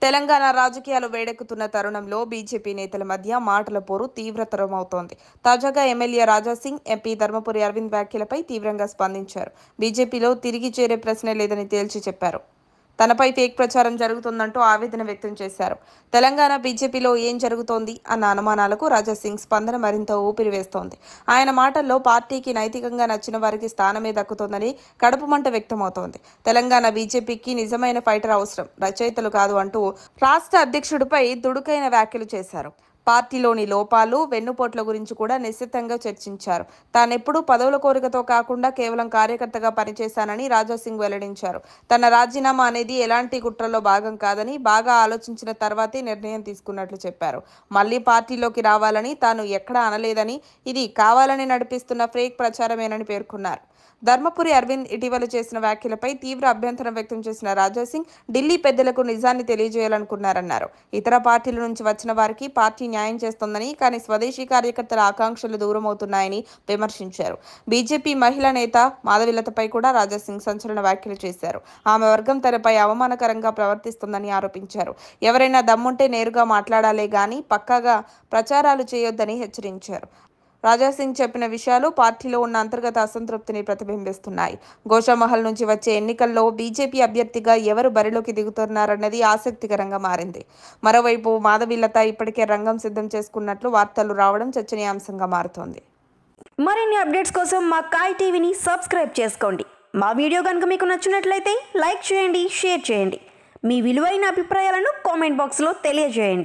తెలంగాణ రాజకీయాలు వేడెక్కుతున్న తరుణంలో బీజేపీ నేతల మధ్య మాటల పోరు తీవ్రతరమవుతోంది. తాజాగా ఎమ్మెల్యే రాజాసింగ్, ఎంపీ ధర్మపురి అరవింద్ వ్యాఖ్యలపై తీవ్రంగా స్పందించారు. బీజేపీలో తిరిగి చేరే ప్రశ్నే లేదని తేల్చి చెప్పారు. తనపై ఫేక్ ప్రచారం జరుగుతుందంటూ ఆవేదన వ్యక్తం చేశారు. తెలంగాణ బీజేపీలో ఏం జరుగుతోంది అన్న అనుమానాలకు రాజాసింగ్ స్పందన మరింత ఊపిరి వేస్తోంది. ఆయన మాటల్లో పార్టీకి నైతికంగా నచ్చిన వారికి స్థానమే దక్కుతోందని కడుపుమంట వ్యక్తమవుతోంది. తెలంగాణ బీజేపీకి నిజమైన ఫైటర్ అవసరం, రచయితలు కాదు అంటూ రాష్ట్ర అధ్యక్షుడిపై దుడుకైన వ్యాఖ్యలు చేశారు. పార్టీలోని లోపాలు, వెన్నుపోట్ల గురించి కూడా నిశ్చితంగా చర్చించారు. తానెప్పుడూ పదవుల కోరికతో కాకుండా కేవలం కార్యకర్తగా పనిచేశానని రాజాసింగ్ వెల్లడించారు. తన రాజీనామా అనేది ఎలాంటి కుట్రలో భాగం కాదని, బాగా ఆలోచించిన తర్వాతే నిర్ణయం తీసుకున్నట్లు చెప్పారు. మళ్లీ పార్టీలోకి రావాలని తాను ఎక్కడా అనలేదని, ఇది కావాలని నడిపిస్తున్న ఫేక్ ప్రచారమేనని పేర్కొన్నారు. ధర్మపురి అరవింద్ ఇటీవల చేసిన వ్యాఖ్యలపై తీవ్ర అభ్యంతరం వ్యక్తం చేసిన రాజాసింగ్, ఢిల్లీ పెద్దలకు నిజాన్ని తెలియజేయాలనుకున్నారన్నారు. ఇతర పార్టీల నుంచి వచ్చిన వారికి పార్టీ న్యాయం చేస్తోందని, కానీ స్వదేశీ కార్యకర్తల ఆకాంక్షలు దూరమవుతున్నాయని విమర్శించారు. బీజేపీ మహిళా నేత మాధవిలతపై కూడా రాజాసింగ్ సంచలన వ్యాఖ్యలు చేశారు. ఆమె వర్గం తనపై అవమానకరంగా ప్రవర్తిస్తోందని ఆరోపించారు. ఎవరైనా దమ్ముంటే నేరుగా మాట్లాడాలే గానీ పక్కాగా ప్రచారాలు చేయొద్దని హెచ్చరించారు. రాజాసింగ్ చెప్పిన విషయాలు పార్టీలో ఉన్న అంతర్గత అసంతృప్తిని ప్రతిబింబిస్తున్నాయి. గోషామహల్ నుంచి వచ్చే ఎన్నికల్లో బీజేపీ అభ్యర్థిగా ఎవరు బరిలోకి దిగుతున్నారన్నది ఆసక్తికరంగా మారింది. మరోవైపు మాధవిలత ఇప్పటికే రంగం సిద్ధం చేసుకున్నట్లు వార్తలు రావడం చర్చనీయాంశంగా మారుతోంది. మరిన్ని అప్డేట్స్ కోసం మా కాయ్ టీవీని సబ్స్క్రైబ్ చేసుకోండి. మా వీడియో కనుక మీకు నచ్చినట్లయితే లైక్ చేయండి, షేర్ చేయండి. మీ విలువైన అభిప్రాయాలను కామెంట్ బాక్స్లో తెలియజేయండి.